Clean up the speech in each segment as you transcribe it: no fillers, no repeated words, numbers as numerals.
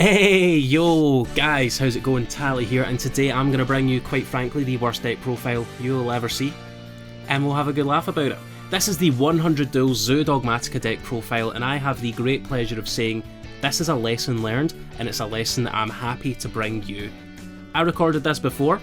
Hey, yo, guys, how's it going? Tally here, and today I'm going to bring you, quite frankly, the worst deck profile you'll ever see, and we'll have a good laugh about it. This is the 100 Duels Zoodiac Dogmatika Deck profile, and I have the great pleasure of saying this is a lesson learned, and it's a lesson that I'm happy to bring you. I recorded this before,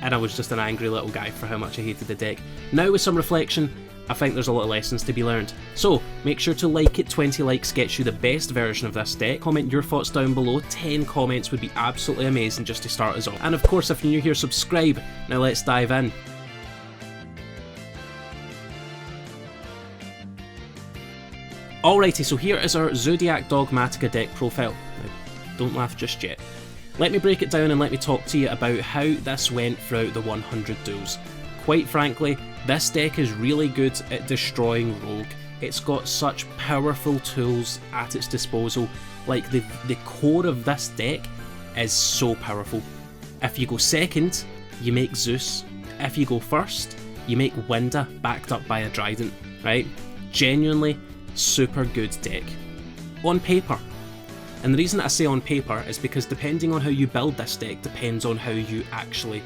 and I was just an angry little guy for how much I hated the deck. Now with some reflection, I think there's a lot of lessons to be learned. So, make sure to like it, 20 likes gets you the best version of this deck. Comment your thoughts down below, 10 comments would be absolutely amazing just to start us off. And of course, if you're new here, subscribe. Now let's dive in. Alrighty, so here is our Zoodiac Dogmatika Deck profile. Now, don't laugh just yet. Let me break it down and let me talk to you about how this went throughout the 100 duels. Quite frankly, this deck is really good at destroying Rogue. It's got such powerful tools at its disposal. Like, the core of this deck is so powerful. If you go second, you make Zeus. If you go first, you make Winda backed up by a Trident, right? Genuinely super good deck. On paper. And the reason I say on paper is because depending on how you build this deck depends on how you actually,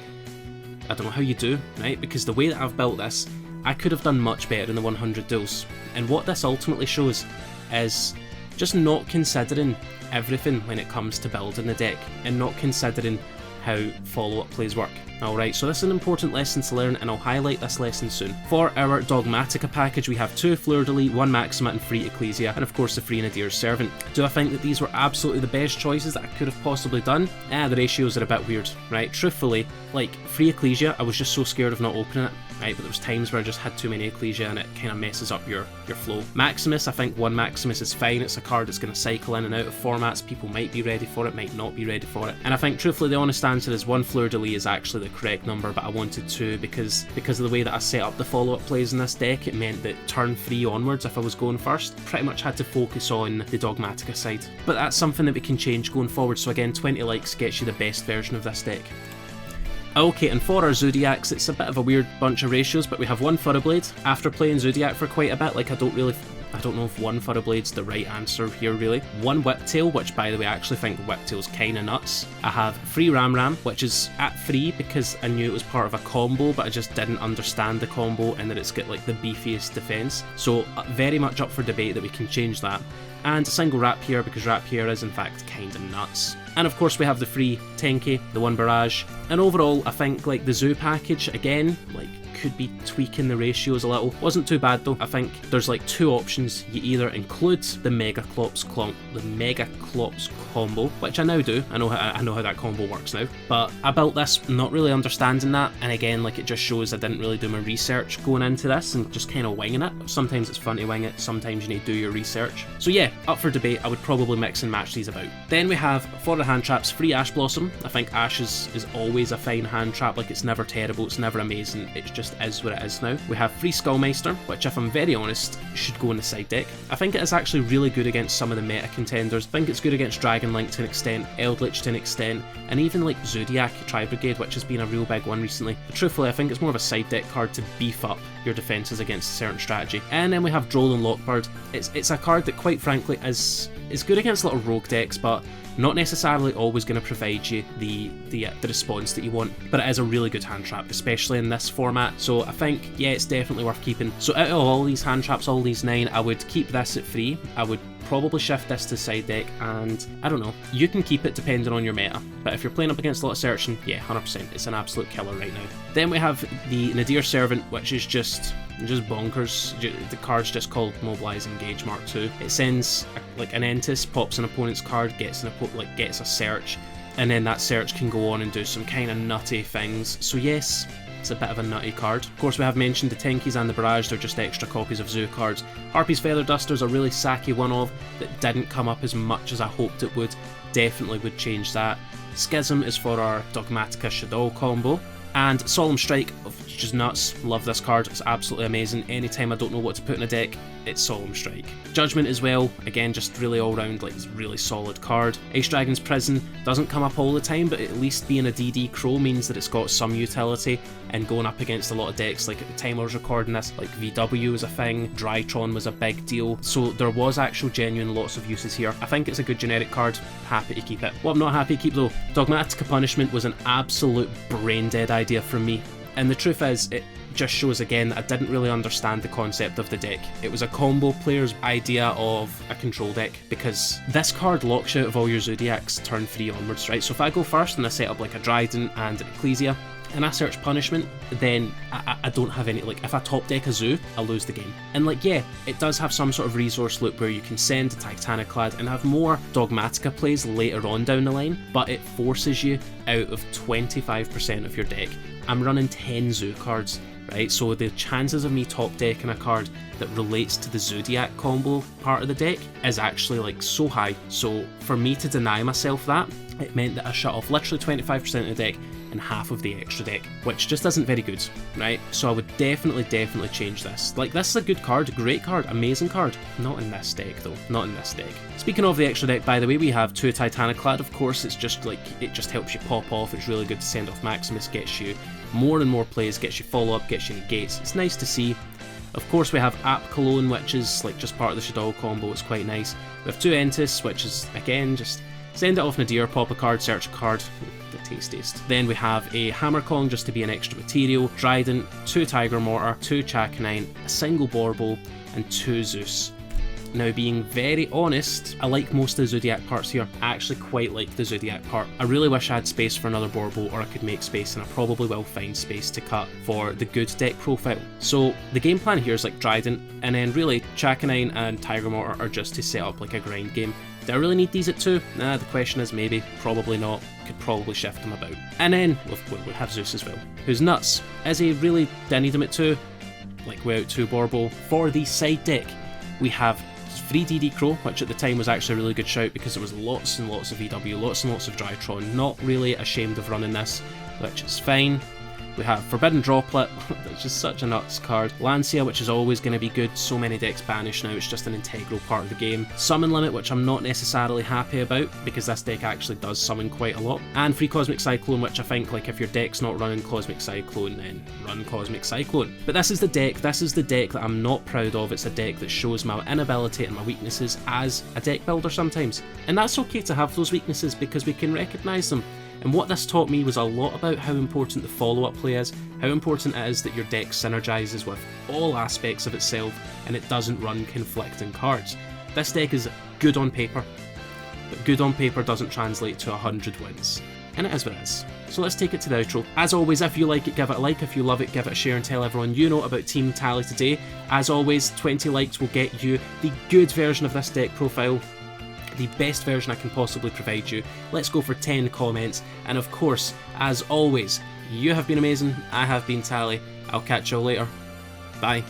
I don't know how you do, right? Because the way that I've built this, I could have done much better in the 100 duels. And what this ultimately shows is just not considering everything when it comes to building the deck, and not considering how follow-up plays work. Alright, so this is an important lesson to learn, and I'll highlight this lesson soon. For our Dogmatika package, we have 2 Fleur-de-Lis, 1 Maxima and 3 Ecclesia, and of course the 3 Nadir's Servant. Do I think that these were absolutely the best choices that I could have possibly done? The ratios are a bit weird, right? Truthfully, like, 3 Ecclesia, I was just so scared of not opening it, right? But there was times where I just had too many Ecclesia and it kind of messes up your flow. Maximus, I think 1 Maximus is fine. It's a card that's going to cycle in and out of formats. People might be ready for it, might not be ready for it. And I think, truthfully, the honest answer is 1 Fleur-de-Lis is actually the correct number, but I wanted 2 because of the way that I set up the follow-up plays in this deck. It meant that turn 3 onwards, if I was going first, pretty much had to focus on the Dogmatika side. But that's something that we can change going forward, so again, 20 likes gets you the best version of this deck. Okay, and for our Zoodiacs, it's a bit of a weird bunch of ratios, but we have 1 Thoroughblade. After playing Zoodiac for quite a bit, like, I don't know if 1 Thoroughblade's the right answer here, really. 1 Whiptail, which, by the way, I actually think Whiptail's kinda nuts. I have 3 Ram, which is at 3 because I knew it was part of a combo, but I just didn't understand the combo and that it's got, like, the beefiest defense. So, very much up for debate that we can change that. And a single Rapier, because Rapier is, in fact, kinda nuts. And of course we have the 3 Tenki, the 1 Barrage, and overall I think, like, the Zoo package, again, like, could be tweaking the ratios a little. Wasn't too bad though. I think there's like 2 options. You either include the megaclops combo, which I now do. I know how that combo works now. But I built this not really understanding that, and again, like, it just shows I didn't really do my research going into this and just kind of winging it. Sometimes it's fun to wing it, sometimes you need to do your research. So yeah, up for debate. I would probably mix and match these about. Then we have, for the hand traps, 3 Ash Blossom. I think Ash is always a fine hand trap. Like, it's never terrible, it's never amazing, it's just is what it is now. We have 3 Skullmeister, which, if I'm very honest, should go in the side deck. I think it is actually really good against some of the meta contenders. I think it's good against Dragon Link to an extent, Eldlich to an extent, and even like Zoodiac Tribrigade, which has been a real big one recently. But truthfully, I think it's more of a side deck card to beef up your defenses against a certain strategy. And then we have Droll and Lockbird. It's a card that, quite frankly, is good against a lot of rogue decks, but not necessarily always going to provide you the response that you want, but it is a really good hand trap, especially in this format. So I think, yeah, it's definitely worth keeping. So out of all these hand traps, all these 9, I would keep this at 3. I would probably shift this to side deck, and I don't know, you can keep it depending on your meta, but if you're playing up against a lot of searching, yeah, 100%, it's an absolute killer right now. Then we have the Nadir's Servant, which is just bonkers. The card's just called Mobilize Engage Mark II. It sends like an Entis, pops an opponent's card, gets a search, and then that search can go on and do some kind of nutty things. So yes, it's a bit of a nutty card. Of course, we have mentioned the Tenkis and the Barrage. They're just extra copies of Zoo cards. Harpy's Feather Duster's a really sacky one-of that didn't come up as much as I hoped it would. Definitely would change that. Schism is for our Dogmatika Shadow combo. And Solemn Strike, just nuts. Love this card. It's absolutely amazing. Anytime I don't know what to put in a deck, it's Solemn Strike. Judgment as well, again, just really all round, like, really solid card. Ice Dragon's Prison doesn't come up all the time, but at least being a DD Crow means that it's got some utility, and going up against a lot of decks, like at the time I was recording this, like VW was a thing, Drytron was a big deal, so there was actual genuine lots of uses here. I think it's a good generic card, happy to keep it. What I'm not happy to keep though, Dogmatika Punishment was an absolute brain dead idea from me. And the truth is, it just shows again that I didn't really understand the concept of the deck. It was a combo player's idea of a control deck, because this card locks you out of all your Zoodiacs turn 3 onwards, right? So if I go first and I set up like a Dryden and an Ecclesia, and I search Punishment, then I don't have any, like, if I top deck a Zoo, I lose the game. And like, yeah, it does have some sort of resource loop where you can send a Titaniclad and have more Dogmatika plays later on down the line, but it forces you out of 25% of your deck. I'm running 10 Zoo cards, right? So the chances of me top decking a card that relates to the Zoodiac combo part of the deck is actually like so high. So for me to deny myself that, it meant that I shut off literally 25% of the deck and half of the extra deck, which just isn't very good, right? So I would definitely change this. Like, this is a good card, great card, amazing card. Not in this deck though, not in this deck. Speaking of the extra deck, by the way, we have 2 Titaniclad, of course. It's just like, it just helps you pop off. It's really good to send off Maximus, gets you more and more plays, gets you follow up, gets you negates. It's nice to see. Of course, we have App Cologne, which is like just part of the Shaddoll combo. It's quite nice. We have 2 Entis, which is again just send it off Nadir, pop a card, search a card. The tastiest. Then we have a Hammer Kong just to be an extra material, Trident, 2 Tiger Mortar, 2 Chakanine, a single Borbo, and 2 Zeus. Now, being very honest, I like most of the Zoodiac parts here. I actually quite like the Zoodiac part. I really wish I had space for another Borbo, or I could make space, and I probably will find space to cut for the good deck profile. So the game plan here is like Trident, and then really Chakanine and Tiger Mortar are just to set up like a grind game. Do I really need these at 2? Nah, the question is maybe, probably not. Could probably shift them about. And then we have Zeus as well, who's nuts. Is he really? Do I need him at 2? Like, without 2 Borbo. For the side deck, we have 3 DD Crow, which at the time was actually a really good shout because there was lots and lots of VW, lots and lots of Drytron. Not really ashamed of running this, which is fine. We have Forbidden Droplet, that's just such a nuts card. Lancia, which is always going to be good. So many decks banish now, it's just an integral part of the game. Summon Limit, which I'm not necessarily happy about because this deck actually does summon quite a lot. And Free Cosmic Cyclone, which I think, like, if your deck's not running Cosmic Cyclone, then run Cosmic Cyclone. But this is the deck that I'm not proud of. It's a deck that shows my inability and my weaknesses as a deck builder sometimes. And that's okay to have those weaknesses because we can recognise them. And what this taught me was a lot about how important the follow-up play is, how important it is that your deck synergises with all aspects of itself and it doesn't run conflicting cards. This deck is good on paper, but good on paper doesn't translate to 100 wins. And it is what it is. So let's take it to the outro. As always, if you like it, give it a like. If you love it, give it a share and tell everyone you know about Team Tally today. As always, 20 likes will get you the good version of this deck profile, the best version I can possibly provide you. Let's go for 10 comments, and of course, as always, you have been amazing, I have been Tally. I'll catch you all later. Bye.